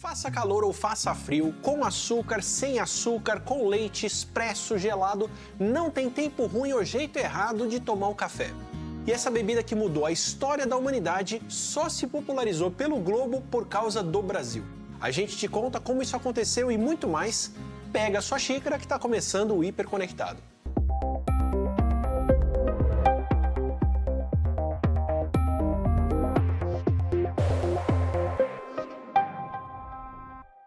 Faça calor ou faça frio, com açúcar, sem açúcar, com leite, expresso, gelado, não tem tempo ruim ou jeito errado de tomar um café. E essa bebida que mudou a história da humanidade só se popularizou pelo globo por causa do Brasil. A gente te conta como isso aconteceu e muito mais. Pega a sua xícara que está começando o Hiperconectado.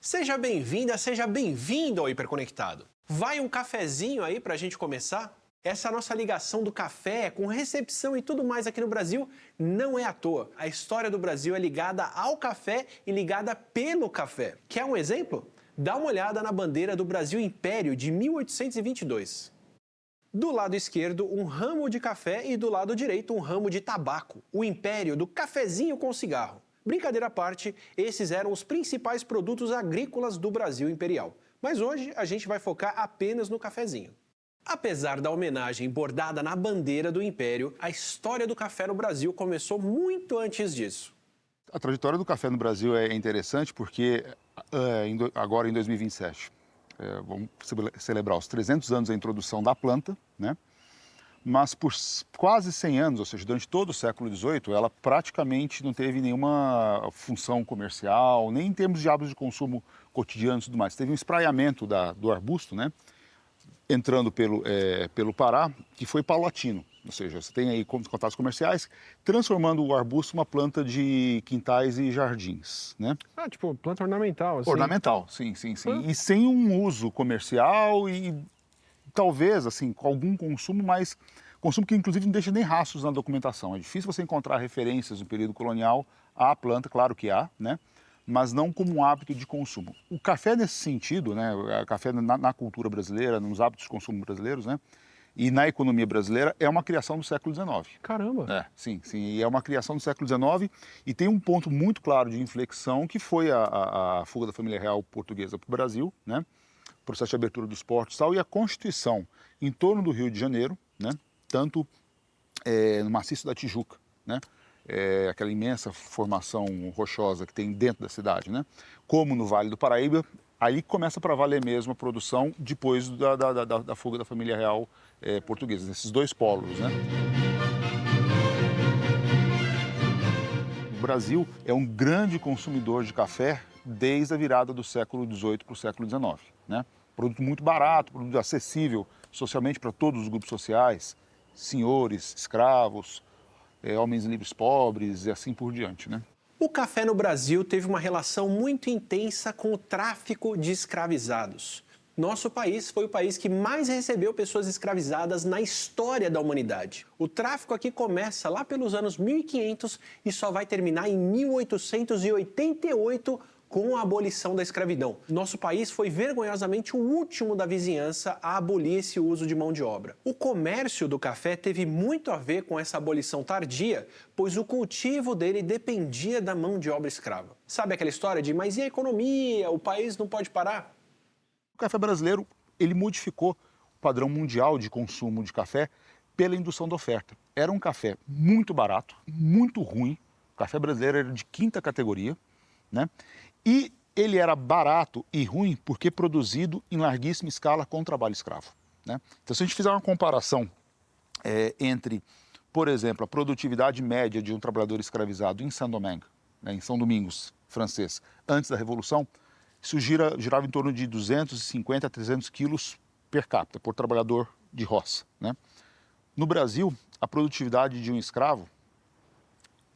Seja bem-vinda, seja bem-vindo ao Hiperconectado. Vai um cafezinho aí pra gente começar? Essa nossa ligação do café com recepção e tudo mais aqui no Brasil não é à toa. A história do Brasil é ligada ao café e ligada pelo café. Quer um exemplo? Dá uma olhada na bandeira do Brasil Império de 1822. Do lado esquerdo, um ramo de café e do lado direito, um ramo de tabaco. O Império do cafezinho com cigarro. Brincadeira à parte, esses eram os principais produtos agrícolas do Brasil imperial. Mas hoje a gente vai focar apenas no cafezinho. Apesar da homenagem bordada na bandeira do Império, a história do café no Brasil começou muito antes disso. A trajetória do café no Brasil é interessante porque agora em 2027 vamos celebrar os 300 anos da introdução da planta, né? Mas por quase 100 anos, ou seja, durante todo o século XVIII, ela praticamente não teve nenhuma função comercial, nem em termos de hábitos de consumo cotidiano e tudo mais. Teve um espraiamento do arbusto, né, entrando pelo Pará, que foi paulatino. Ou seja, você tem aí contatos comerciais, transformando o arbusto em uma planta de quintais e jardins, né? Ah, tipo planta ornamental, assim. Ornamental, sim. E sem um uso comercial e talvez, assim, com algum consumo, mas consumo que inclusive não deixa nem rastros na documentação. É difícil você encontrar referências no período colonial à planta, claro que há, né? Mas não como um hábito de consumo. O café nesse sentido, né? O café na cultura brasileira, nos hábitos de consumo brasileiros, né? E na economia brasileira é uma criação do século XIX. Caramba! Sim. E é uma criação do século XIX e tem um ponto muito claro de inflexão que foi a fuga da família real portuguesa para o Brasil, né? Processo de abertura dos portos e tal, e a Constituição em torno do Rio de Janeiro, né? Tanto no maciço da Tijuca, né? Aquela imensa formação rochosa que tem dentro da cidade, né? Como no Vale do Paraíba, ali começa para valer mesmo a produção depois da fuga da família real portuguesa, nesses dois polos, né? O Brasil é um grande consumidor de café desde a virada do século XVIII para o século XIX, né? Produto muito barato, produto acessível socialmente para todos os grupos sociais, senhores, escravos, homens livres pobres e assim por diante, né? O café no Brasil teve uma relação muito intensa com o tráfico de escravizados. Nosso país foi o país que mais recebeu pessoas escravizadas na história da humanidade. O tráfico aqui começa lá pelos anos 1500 e só vai terminar em 1888 com a abolição da escravidão. Nosso país foi vergonhosamente o último da vizinhança a abolir esse uso de mão de obra. O comércio do café teve muito a ver com essa abolição tardia, pois o cultivo dele dependia da mão de obra escrava. Sabe aquela história de, mas e a economia? O país não pode parar? O café brasileiro, ele modificou o padrão mundial de consumo de café pela indução da oferta. Era um café muito barato, muito ruim. O café brasileiro era de quinta categoria, né? E ele era barato e ruim porque produzido em larguíssima escala com trabalho escravo, né? Então, se a gente fizer uma comparação entre, por exemplo, a produtividade média de um trabalhador escravizado em Saint-Domingue, né, em São Domingos, francês, antes da Revolução, isso girava em torno de 250 a 300 quilos per capita, por trabalhador de roça, né? No Brasil, a produtividade de um escravo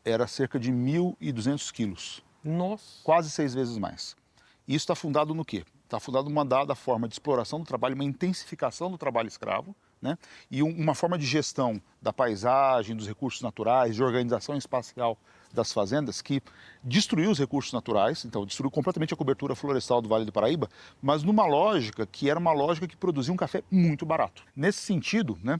era cerca de 1.200 quilos. Nossa! Quase 6 vezes mais. Isso está fundado no quê? Está fundado numa dada forma de exploração do trabalho, uma intensificação do trabalho escravo, né? E uma forma de gestão da paisagem, dos recursos naturais, de organização espacial das fazendas que destruiu os recursos naturais, então destruiu completamente a cobertura florestal do Vale do Paraíba, mas numa lógica que era uma lógica que produzia um café muito barato. Nesse sentido, né,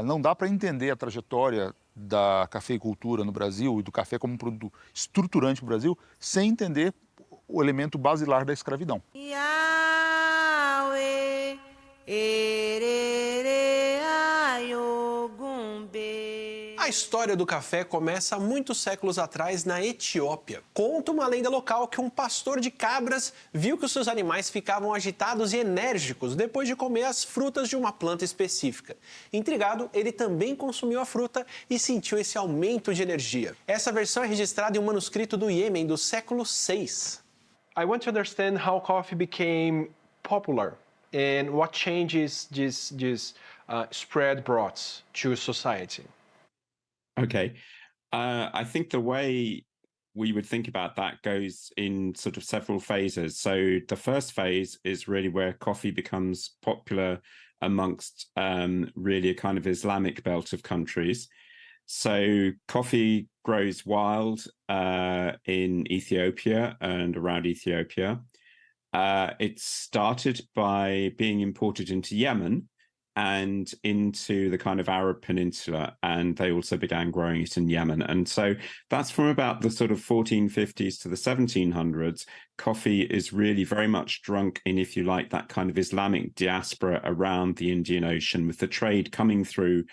não dá para entender a trajetória da cafeicultura no Brasil e do café como um produto estruturante para o Brasil sem entender o elemento basilar da escravidão. A história do café começa há muitos séculos atrás na Etiópia. Conta uma lenda local que um pastor de cabras viu que os seus animais ficavam agitados e enérgicos depois de comer as frutas de uma planta específica. Intrigado, ele também consumiu a fruta e sentiu esse aumento de energia. Essa versão é registrada em um manuscrito do Iêmen do século VI. I want to understand how coffee became popular and what changes this spread brought to society. Okay. I think the way we would think about that goes in sort of several phases. So the first phase is really where coffee becomes popular amongst really a kind of Islamic belt of countries. So coffee grows wild in Ethiopia and around Ethiopia. It started by being imported into Yemen and into the kind of Arab Peninsula, and they also began growing it in Yemen. And so that's from about the sort of 1450s to the 1700s. Coffee is really very much drunk in, if you like, that kind of Islamic diaspora around the Indian Ocean, with the trade coming through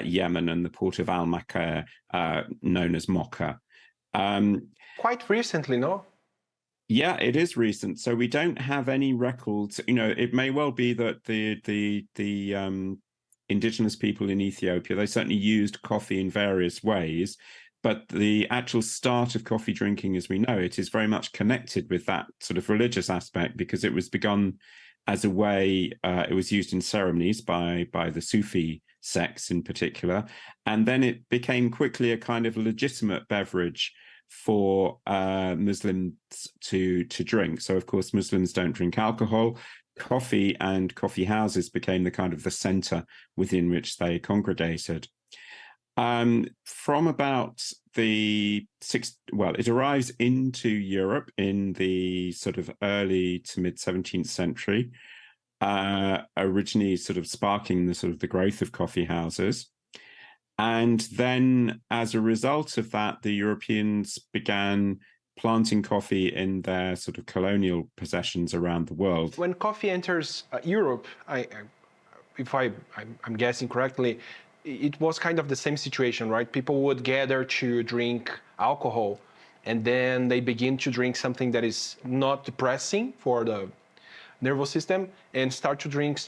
Yemen and the port of Al-Makah, known as Mocha. Quite recently, no? Yeah, it is recent. So we don't have any records. You know, it may well be that the indigenous people in Ethiopia, they certainly used coffee in various ways, but the actual start of coffee drinking as we know it is very much connected with that sort of religious aspect, because it was begun as a way, it was used in ceremonies by the Sufi sects in particular, and then it became quickly a kind of legitimate beverage for Muslims to drink. So of course Muslims don't drink alcohol. Coffee and coffee houses became the kind of the center within which they congregated. From about it arrives into Europe in the sort of early to mid 17th century, originally sort of sparking the sort of the growth of coffee houses. And then as a result of that, the Europeans began planting coffee in their sort of colonial possessions around the world. When coffee enters Europe, I'm guessing correctly, it was kind of the same situation, right? People would gather to drink alcohol, and then they begin to drink something that is not depressing for the nervous system and start to drink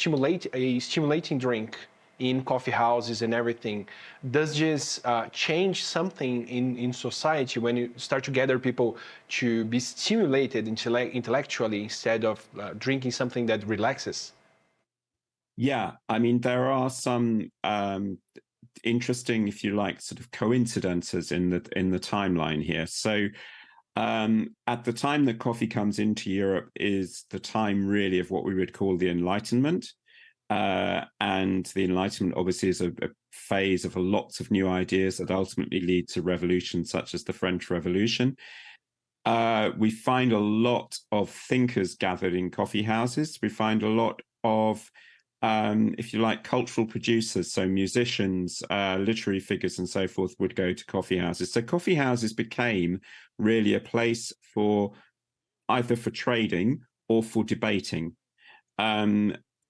a stimulating drink in coffee houses and everything. Does this change something in society when you start to gather people to be stimulated intellectually instead of drinking something that relaxes? Yeah, I mean, there are some interesting, if you like, sort of coincidences in the timeline here. So at the time that coffee comes into Europe is the time really of what we would call the Enlightenment. And the Enlightenment obviously is a phase of lots of new ideas that ultimately lead to revolutions such as the French Revolution. We find a lot of thinkers gathered in coffee houses. We find a lot of, if you like, cultural producers, so musicians, literary figures and so forth would go to coffee houses. So coffee houses became really a place for either for trading or for debating.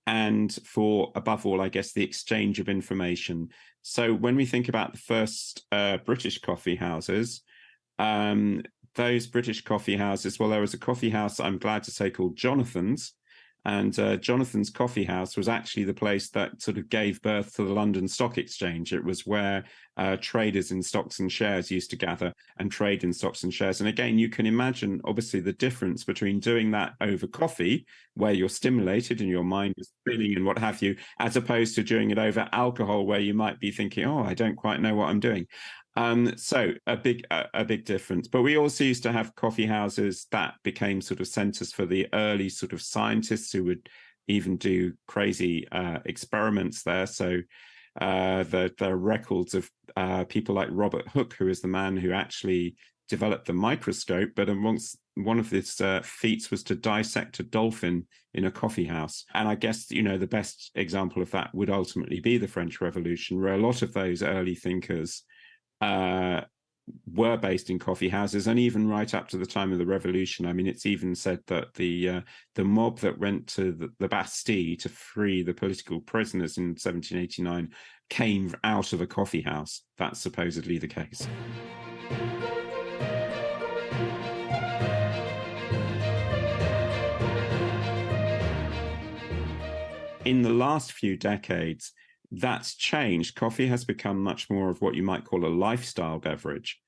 And for, above all, I guess, the exchange of information. So when we think about the first British coffee houses, those British coffee houses, well, there was a coffee house, I'm glad to say, called Jonathan's. And Jonathan's Coffee House was actually the place that sort of gave birth to the London Stock Exchange. It was where traders in stocks and shares used to gather and trade in stocks and shares. And again, you can imagine, obviously, the difference between doing that over coffee, where you're stimulated and your mind is spinning and what have you, as opposed to doing it over alcohol, where you might be thinking, oh, I don't quite know what I'm doing. So a big difference. But we also used to have coffee houses that became sort of centers for the early sort of scientists who would even do crazy experiments there. So there are records of people like Robert Hooke, who is the man who actually developed the microscope, but amongst one of his feats was to dissect a dolphin in a coffee house. And I guess, you know, the best example of that would ultimately be the French Revolution, where a lot of those early thinkers were based in coffee houses, and even right up to the time of the revolution. I mean, it's even said that the mob that went to the Bastille to free the political prisoners in 1789 came out of a coffee house. That's supposedly the case. In the last few decades, that's changed. Coffee has become much more of what you might call a lifestyle beverage,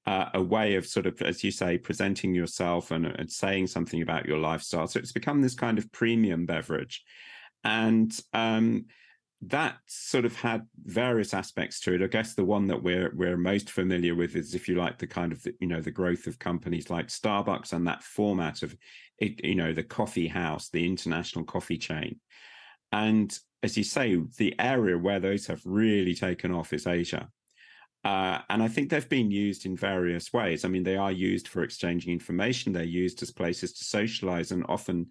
a way of sort of, as you say, presenting yourself and saying something about your lifestyle. So it's become this kind of premium beverage. And that sort of had various aspects to it. I guess the one that we're most familiar with is, if you like, the kind of, the growth of companies like Starbucks and that format of, the coffee house, the international coffee chain. And as you say, the area where those have really taken off is Asia. And I think they've been used in various ways. I mean, they are used for exchanging information. They're used as places to socialize, and often,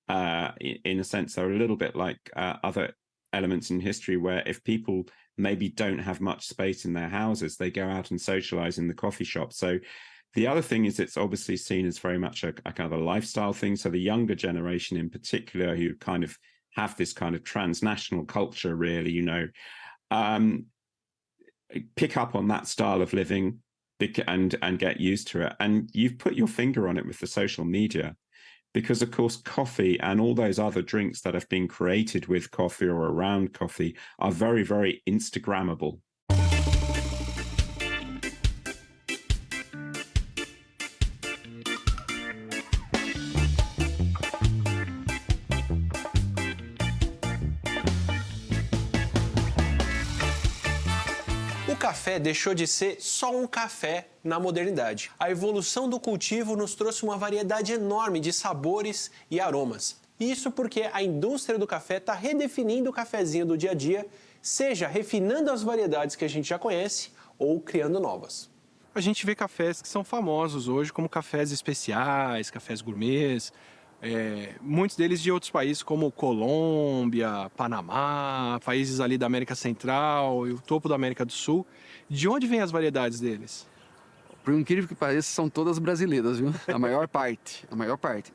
in a sense, they're a little bit like other elements in history, where if people maybe don't have much space in their houses, they go out and socialize in the coffee shop. So the other thing is, it's obviously seen as very much a kind of a lifestyle thing. So the younger generation in particular, who kind of have this kind of transnational culture, really, pick up on that style of living and get used to it. And you've put your finger on it with the social media, because, of course, coffee and all those other drinks that have been created with coffee or around coffee are very, very Instagrammable. O café deixou de ser só um café na modernidade. A evolução do cultivo nos trouxe uma variedade enorme de sabores e aromas. Isso porque a indústria do café está redefinindo o cafezinho do dia a dia, seja refinando as variedades que a gente já conhece ou criando novas. A gente vê cafés que são famosos hoje como cafés especiais, cafés gourmets, muitos deles de outros países como Colômbia, Panamá, países ali da América Central e o topo da América do Sul. De onde vêm as variedades deles? Por incrível que pareça, são todas brasileiras, viu? A maior parte.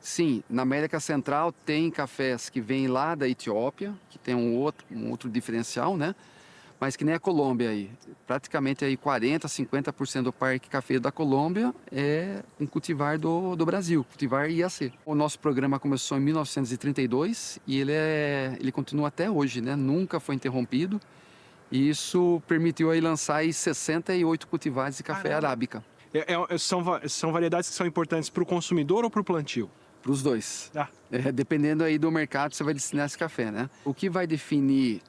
Sim, na América Central tem cafés que vêm lá da Etiópia, que tem um outro diferencial, né? Mas que nem a Colômbia aí. Praticamente aí 40%, 50% do parque cafeiro da Colômbia é um cultivar do Brasil, cultivar IAC. O nosso programa começou em 1932 e ele continua até hoje, né? Nunca foi interrompido. E isso permitiu aí lançar aí 68 cultivares de café arábica. São variedades que são importantes para o consumidor ou para o plantio? Para os dois. Ah. Dependendo aí do mercado, você vai destinar esse café, né? O que vai definir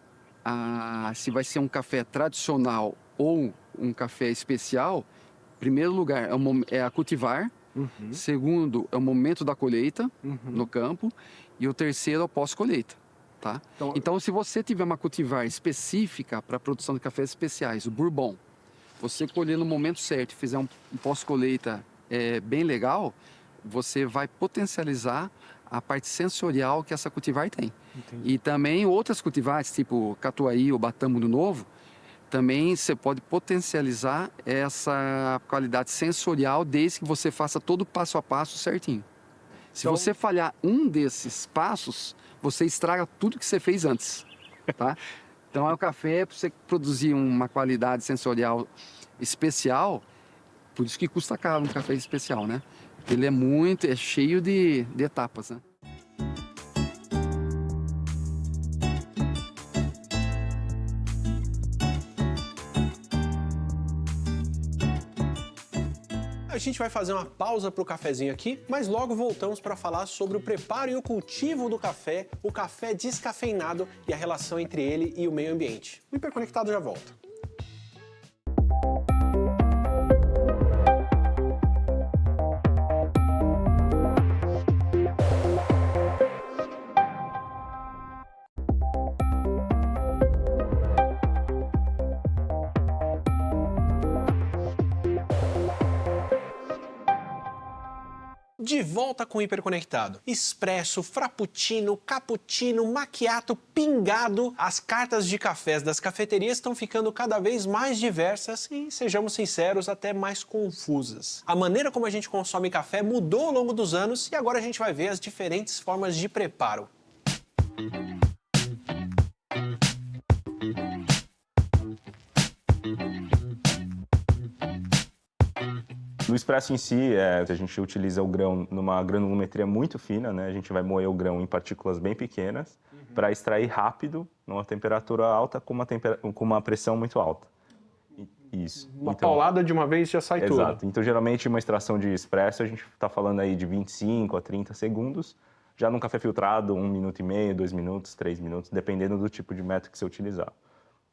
se vai ser um café tradicional ou um café especial, em primeiro lugar é a cultivar, segundo é o momento da colheita no campo, e o terceiro é o pós-colheita. Tá? Então, se você tiver uma cultivar específica para a produção de cafés especiais, o Bourbon, você colher no momento certo e fizer um pós-colheita bem legal, você vai potencializar a parte sensorial que essa cultivar tem. Entendi. E também outras cultivares, tipo Catuai ou Batamo do Novo, também você pode potencializar essa qualidade sensorial desde que você faça todo o passo a passo certinho. Se você falhar um desses passos, você estraga tudo que você fez antes, tá? Então, o café, para você produzir uma qualidade sensorial especial, por isso que custa caro um café especial, né? Ele é cheio de etapas, né? A gente vai fazer uma pausa para o cafezinho aqui, mas logo voltamos para falar sobre o preparo e o cultivo do café, o café descafeinado e a relação entre ele e o meio ambiente. O Hiperconectado já volta. De volta com o Hiperconectado. Expresso, frappuccino, cappuccino, macchiato, pingado. As cartas de cafés das cafeterias estão ficando cada vez mais diversas e, sejamos sinceros, até mais confusas. A maneira como a gente consome café mudou ao longo dos anos e agora a gente vai ver as diferentes formas de preparo. No expresso em si, a gente utiliza o grão numa granulometria muito fina, né? A gente vai moer o grão em partículas bem pequenas para extrair rápido, numa temperatura alta, com uma pressão muito alta. Isso. Uma paulada de uma vez já sai tudo. Exato. Então, geralmente, uma extração de expresso, a gente está falando aí de 25 a 30 segundos. Já num café filtrado, 1 minuto e meio, 2 minutos, 3 minutos, dependendo do tipo de método que você utilizar.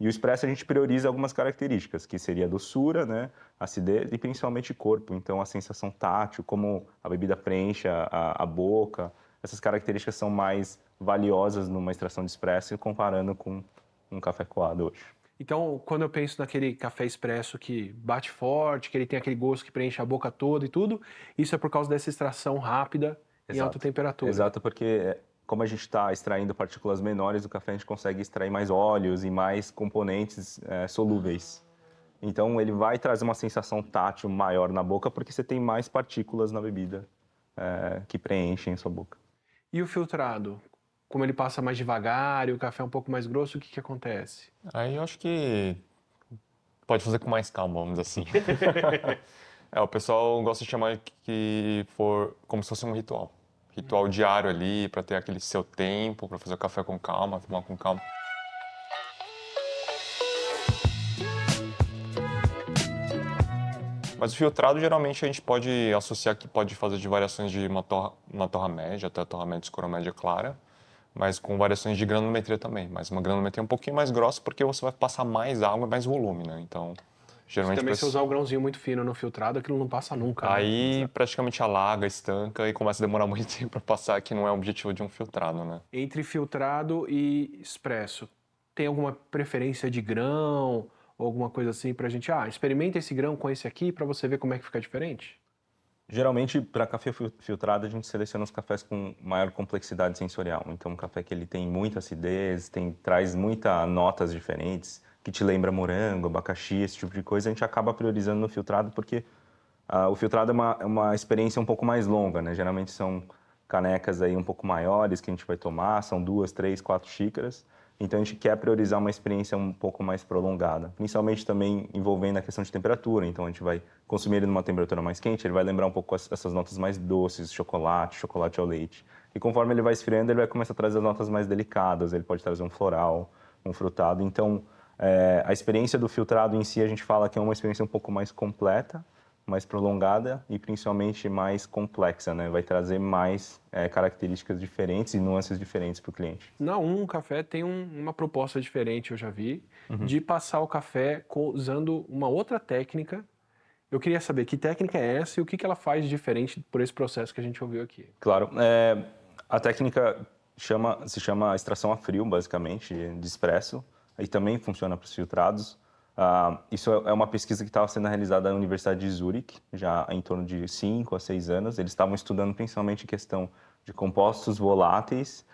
E o expresso a gente prioriza algumas características, que seria a doçura, né, acidez e principalmente corpo. Então, a sensação tátil, como a bebida preenche a boca, essas características são mais valiosas numa extração de expresso comparando com um café coado hoje. Então, quando eu penso naquele café expresso que bate forte, que ele tem aquele gosto que preenche a boca toda e tudo, isso é por causa dessa extração rápida em alta temperatura. Exato, porque como a gente está extraindo partículas menores do café, a gente consegue extrair mais óleos e mais componentes solúveis. Então, ele vai trazer uma sensação tátil maior na boca, porque você tem mais partículas na bebida que preenchem a sua boca. E o filtrado? Como ele passa mais devagar e o café é um pouco mais grosso, o que acontece? Aí eu acho que pode fazer com mais calma, vamos dizer assim. O pessoal gosta de chamar que for como se fosse um ritual. Ritual diário ali, para ter aquele seu tempo, para fazer o café com calma, tomar com calma. Mas o filtrado, geralmente, a gente pode associar que pode fazer de variações de uma torra média até a torra média escura média clara, mas com variações de granulometria também. Mas uma granulometria um pouquinho mais grossa, porque você vai passar mais água e mais volume, né? Então, geralmente... Também se usar o grãozinho muito fino no filtrado, aquilo não passa nunca. Aí, né? praticamente alaga, estanca e começa a demorar muito tempo para passar, que não é o objetivo de um filtrado, né? Entre filtrado e expresso, tem alguma preferência de grão ou alguma coisa assim pra gente? Experimenta esse grão com esse aqui pra você ver como é que fica diferente? Geralmente, para café filtrado, a gente seleciona os cafés com maior complexidade sensorial. Então, um café que ele tem muita acidez, traz muitas notas diferentes, que te lembra morango, abacaxi, esse tipo de coisa, a gente acaba priorizando no filtrado, porque o filtrado é uma experiência um pouco mais longa, né? Geralmente são canecas aí um pouco maiores que a gente vai tomar, são 2, 3, 4 xícaras. Então, a gente quer priorizar uma experiência um pouco mais prolongada, principalmente também envolvendo a questão de temperatura. Então, a gente vai consumir ele numa temperatura mais quente, ele vai lembrar um pouco essas notas mais doces, chocolate ao leite. E conforme ele vai esfriando, ele vai começar a trazer as notas mais delicadas, ele pode trazer um floral, um frutado. Então, a experiência do filtrado em si, a gente fala que é uma experiência um pouco mais completa, mais prolongada e principalmente mais complexa, né? Vai trazer mais características diferentes e nuances diferentes para o cliente. Na Café tem uma proposta diferente, eu já vi, de passar o café usando uma outra técnica. Eu queria saber que técnica é essa e o que ela faz de diferente por esse processo que a gente ouviu aqui. Claro, a técnica se chama extração a frio, basicamente, de expresso, e também funciona para os filtrados. Isso é uma pesquisa que estava sendo realizada na Universidade de Zurique, já em torno de 5 a 6 anos. Eles estavam estudando principalmente questão de compostos voláteis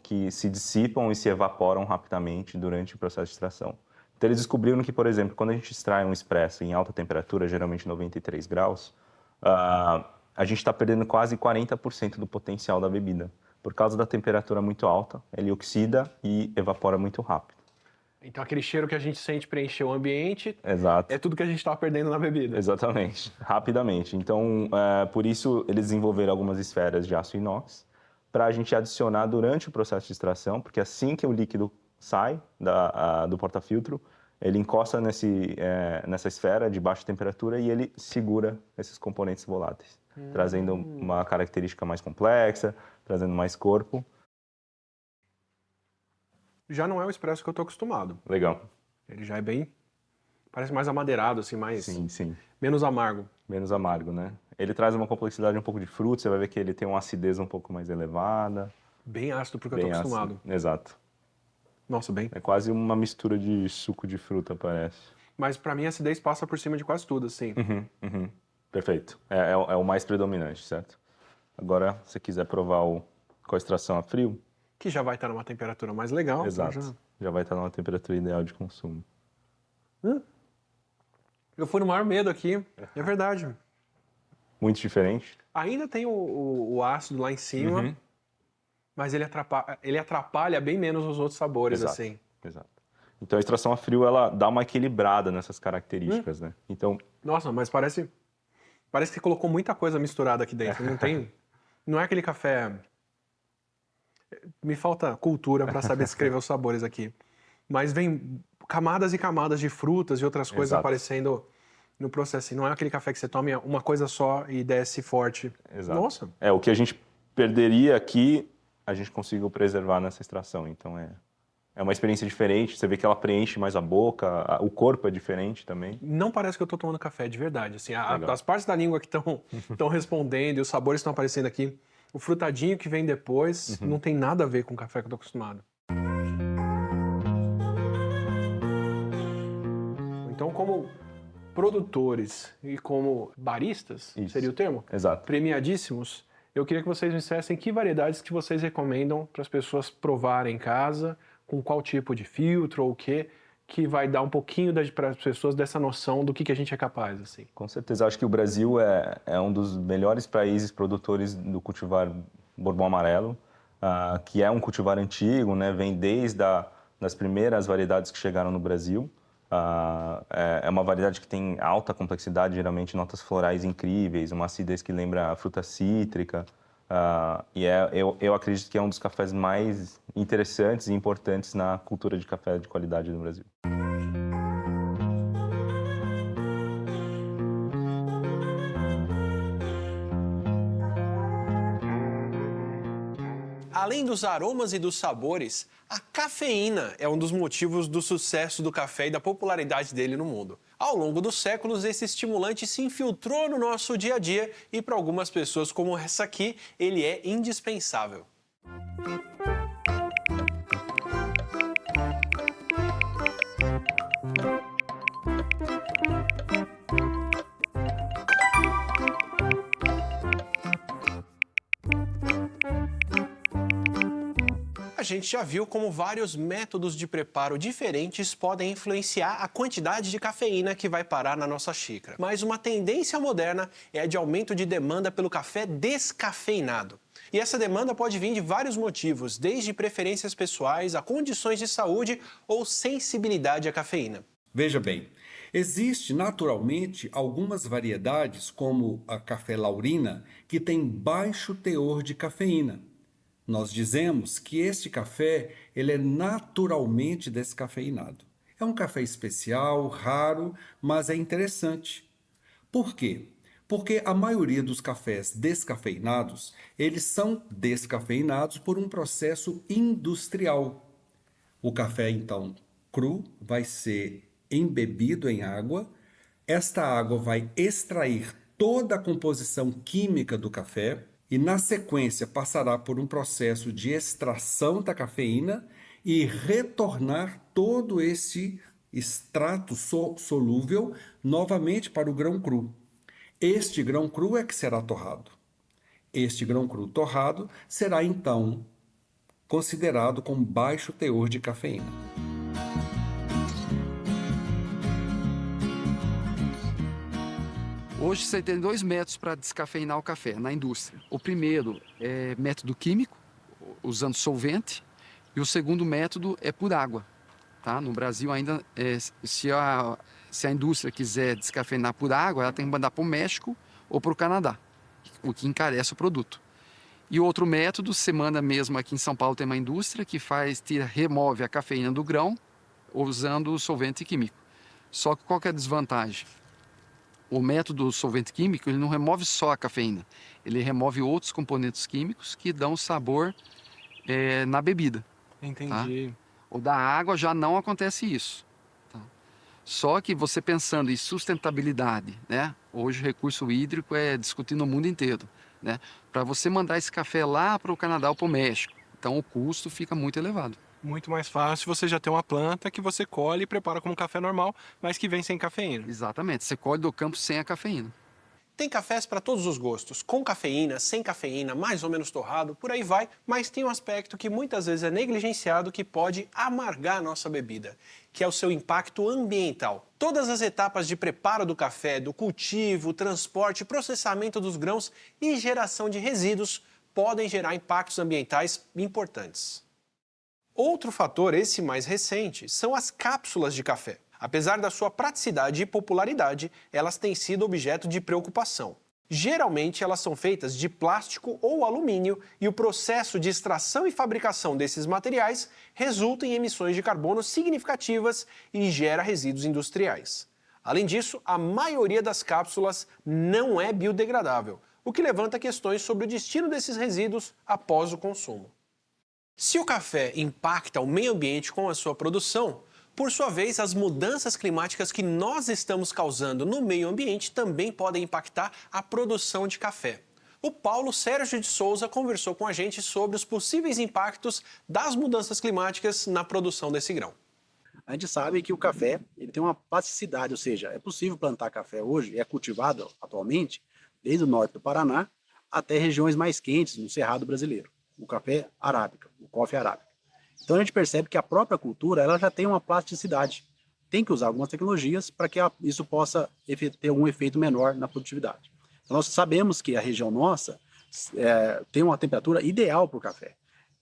que se dissipam e se evaporam rapidamente durante o processo de extração. Então, eles descobriram que, por exemplo, quando a gente extrai um expresso em alta temperatura, geralmente 93 graus, a gente está perdendo quase 40% do potencial da bebida. Por causa da temperatura muito alta, ele oxida e evapora muito rápido. Então, aquele cheiro que a gente sente preencher o ambiente, Exato. é tudo que a gente estava perdendo na bebida. Exatamente, rapidamente. Então, por isso, eles desenvolveram algumas esferas de aço inox para a gente adicionar durante o processo de extração, porque assim que o líquido sai do porta-filtro, ele encosta nessa esfera de baixa temperatura e ele segura esses componentes voláteis, trazendo uma característica mais complexa, trazendo mais corpo. Já não é o expresso que eu tô acostumado. Legal. Ele já é bem... Parece mais amadeirado, assim, mais... Sim. Menos amargo. Menos amargo, né? Ele traz uma complexidade um pouco de fruta, você vai ver que ele tem uma acidez um pouco mais elevada. Bem ácido porque eu tô acostumado. Ácido. Exato. Nossa, bem. É quase uma mistura de suco de fruta, parece. Mas pra mim a acidez passa por cima de quase tudo, assim. Perfeito. É o mais predominante, certo? Agora, se você quiser provar com a extração a frio, Que já vai estar numa temperatura mais legal. exato, já vai estar numa temperatura ideal de consumo. Eu fui no maior medo aqui, é verdade. Muito diferente. Ainda tem o ácido lá em cima, mas ele atrapalha bem menos os outros sabores, Exato. assim. Exato. Então a extração a frio, ela dá uma equilibrada nessas características, né? Então, Nossa, mas parece que colocou muita coisa misturada aqui dentro. Não é aquele café. Me falta cultura para saber descrever os sabores aqui. Mas vem camadas e camadas de frutas e outras coisas Exato. aparecendo no processo. Não é aquele café que você tome uma coisa só e desce forte. exato. Nossa. O que a gente perderia aqui, a gente conseguiu preservar nessa extração. Então é uma experiência diferente. Você vê que ela preenche mais a boca, o corpo é diferente também. Não parece que eu tô tomando café, de verdade. Assim, Legal. as partes da língua que estão respondendo e os sabores estão aparecendo aqui, o frutadinho que vem depois não tem nada a ver com o café que eu tô acostumado. Então, como produtores e como baristas, Isso. seria o termo? Exato. Premiadíssimos, eu queria que vocês me dissessem que variedades que vocês recomendam para as pessoas provarem em casa, com qual tipo de filtro ou o quê, que vai dar um pouquinho para as pessoas dessa noção do que a gente é capaz, assim. Com certeza. Acho que o Brasil é um dos melhores países produtores do cultivar Bourbon amarelo, que é um cultivar antigo, né? Vem desde das primeiras variedades que chegaram no Brasil. É uma variedade que tem alta complexidade, geralmente notas florais incríveis, uma acidez que lembra a fruta cítrica. Eu acredito que é um dos cafés mais interessantes e importantes na cultura de café de qualidade no Brasil. Além dos aromas e dos sabores, a cafeína é um dos motivos do sucesso do café e da popularidade dele no mundo. Ao longo dos séculos, esse estimulante se infiltrou no nosso dia a dia e, para algumas pessoas como essa aqui, ele é indispensável. A gente já viu como vários métodos de preparo diferentes podem influenciar a quantidade de cafeína que vai parar na nossa xícara. Mas uma tendência moderna é a de aumento de demanda pelo café descafeinado. E essa demanda pode vir de vários motivos, desde preferências pessoais a condições de saúde ou sensibilidade à cafeína. Veja bem, existe naturalmente algumas variedades, como a café laurina, que tem baixo teor de cafeína. Nós dizemos que este café ele é naturalmente descafeinado. É um café especial, raro, mas é interessante. Por quê? Porque a maioria dos cafés descafeinados, eles são descafeinados por um processo industrial. O café, então, cru, vai ser embebido em água. Esta água vai extrair toda a composição química do café e, na sequência, passará por um processo de extração da cafeína e retornar todo esse extrato solúvel novamente para o grão cru. Este grão cru é que será torrado. Este grão cru torrado será, então, considerado com baixo teor de cafeína. Hoje você tem 2 métodos para descafeinar o café na indústria. O primeiro é método químico, usando solvente, e o segundo método é por água. Tá? No Brasil ainda, se a indústria quiser descafeinar por água, ela tem que mandar para o México ou para o Canadá, o que encarece o produto. E o outro método, você manda mesmo aqui em São Paulo, tem uma indústria que remove a cafeína do grão usando o solvente químico. Só que qual que é a desvantagem? O método solvente químico, ele não remove só a cafeína, ele remove outros componentes químicos que dão sabor na bebida. Entendi. Tá? O da água já não acontece isso. Tá? Só que você pensando em sustentabilidade, né? Hoje o recurso hídrico é discutido no mundo inteiro, né? Para você mandar esse café lá para o Canadá ou para o México, então o custo fica muito elevado. Muito mais fácil você já ter uma planta que você colhe e prepara como café normal, mas que vem sem cafeína. Exatamente, você colhe do campo sem a cafeína. Tem cafés para todos os gostos, com cafeína, sem cafeína, mais ou menos torrado, por aí vai, mas tem um aspecto que muitas vezes é negligenciado que pode amargar a nossa bebida, que é o seu impacto ambiental. Todas as etapas de preparo do café, do cultivo, transporte, processamento dos grãos e geração de resíduos podem gerar impactos ambientais importantes. Outro fator, esse mais recente, são as cápsulas de café. Apesar da sua praticidade e popularidade, elas têm sido objeto de preocupação. Geralmente, elas são feitas de plástico ou alumínio e o processo de extração e fabricação desses materiais resulta em emissões de carbono significativas e gera resíduos industriais. Além disso, a maioria das cápsulas não é biodegradável, o que levanta questões sobre o destino desses resíduos após o consumo. Se o café impacta o meio ambiente com a sua produção, por sua vez, as mudanças climáticas que nós estamos causando no meio ambiente também podem impactar a produção de café. O Paulo Sérgio de Souza conversou com a gente sobre os possíveis impactos das mudanças climáticas na produção desse grão. A gente sabe que o café ele tem uma plasticidade, ou seja, é possível plantar café hoje, é cultivado atualmente, desde o norte do Paraná até regiões mais quentes no Cerrado brasileiro, o café arábica, o coffee arábica. Então a gente percebe que a própria cultura ela já tem uma plasticidade. Tem que usar algumas tecnologias para que isso possa ter algum efeito menor na produtividade. Então nós sabemos que a região nossa tem uma temperatura ideal para o café.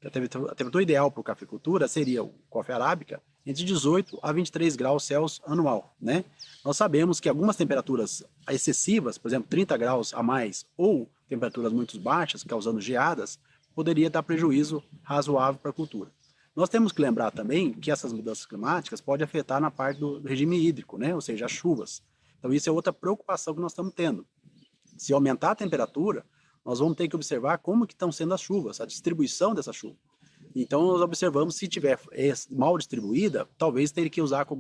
A temperatura ideal para a cafeicultura seria o coffee arábica entre 18 a 23 graus Celsius anual, né? Nós sabemos que algumas temperaturas excessivas, por exemplo, 30 graus a mais ou temperaturas muito baixas, causando geadas, poderia dar prejuízo razoável para a cultura. Nós temos que lembrar também que essas mudanças climáticas podem afetar na parte do regime hídrico, né? Ou seja, as chuvas. Então isso é outra preocupação que nós estamos tendo. Se aumentar a temperatura, nós vamos ter que observar como que estão sendo as chuvas, a distribuição dessa chuva. Então nós observamos se tiver mal distribuída, talvez teria que usar com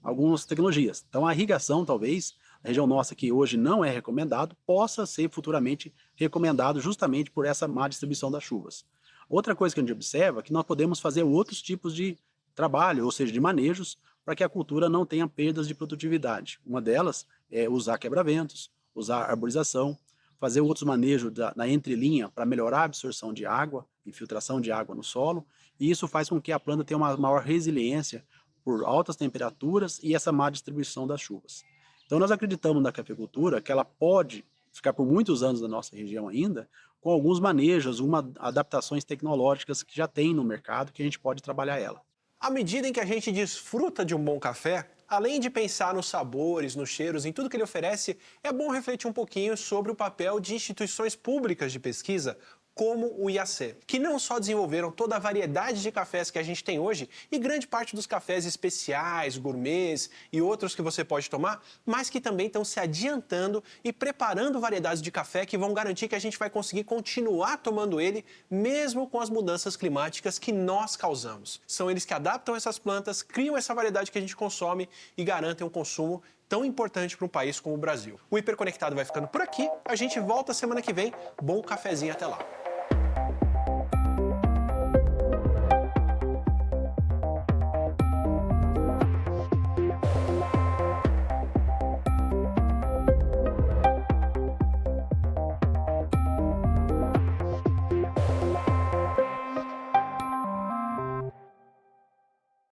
algumas tecnologias. Então a irrigação, talvez, na região nossa que hoje não é recomendado, possa ser futuramente recomendado justamente por essa má distribuição das chuvas. Outra coisa que a gente observa é que nós podemos fazer outros tipos de trabalho, ou seja, de manejos, para que a cultura não tenha perdas de produtividade. Uma delas é usar quebra-ventos, usar arborização, fazer outros manejos na entrelinha para melhorar a absorção de água, infiltração de água no solo, e isso faz com que a planta tenha uma maior resiliência por altas temperaturas e essa má distribuição das chuvas. Então nós acreditamos na cafeicultura que ela pode ficar por muitos anos na nossa região ainda, com alguns manejos, adaptações tecnológicas que já tem no mercado que a gente pode trabalhar ela. À medida em que a gente desfruta de um bom café, além de pensar nos sabores, nos cheiros, em tudo que ele oferece, é bom refletir um pouquinho sobre o papel de instituições públicas de pesquisa, como o IAC, que não só desenvolveram toda a variedade de cafés que a gente tem hoje e grande parte dos cafés especiais, gourmets e outros que você pode tomar, mas que também estão se adiantando e preparando variedades de café que vão garantir que a gente vai conseguir continuar tomando ele mesmo com as mudanças climáticas que nós causamos. São eles que adaptam essas plantas, criam essa variedade que a gente consome e garantem um consumo tão importante para um país como o Brasil. O Hiperconectado vai ficando por aqui, a gente volta semana que vem. Bom cafezinho até lá.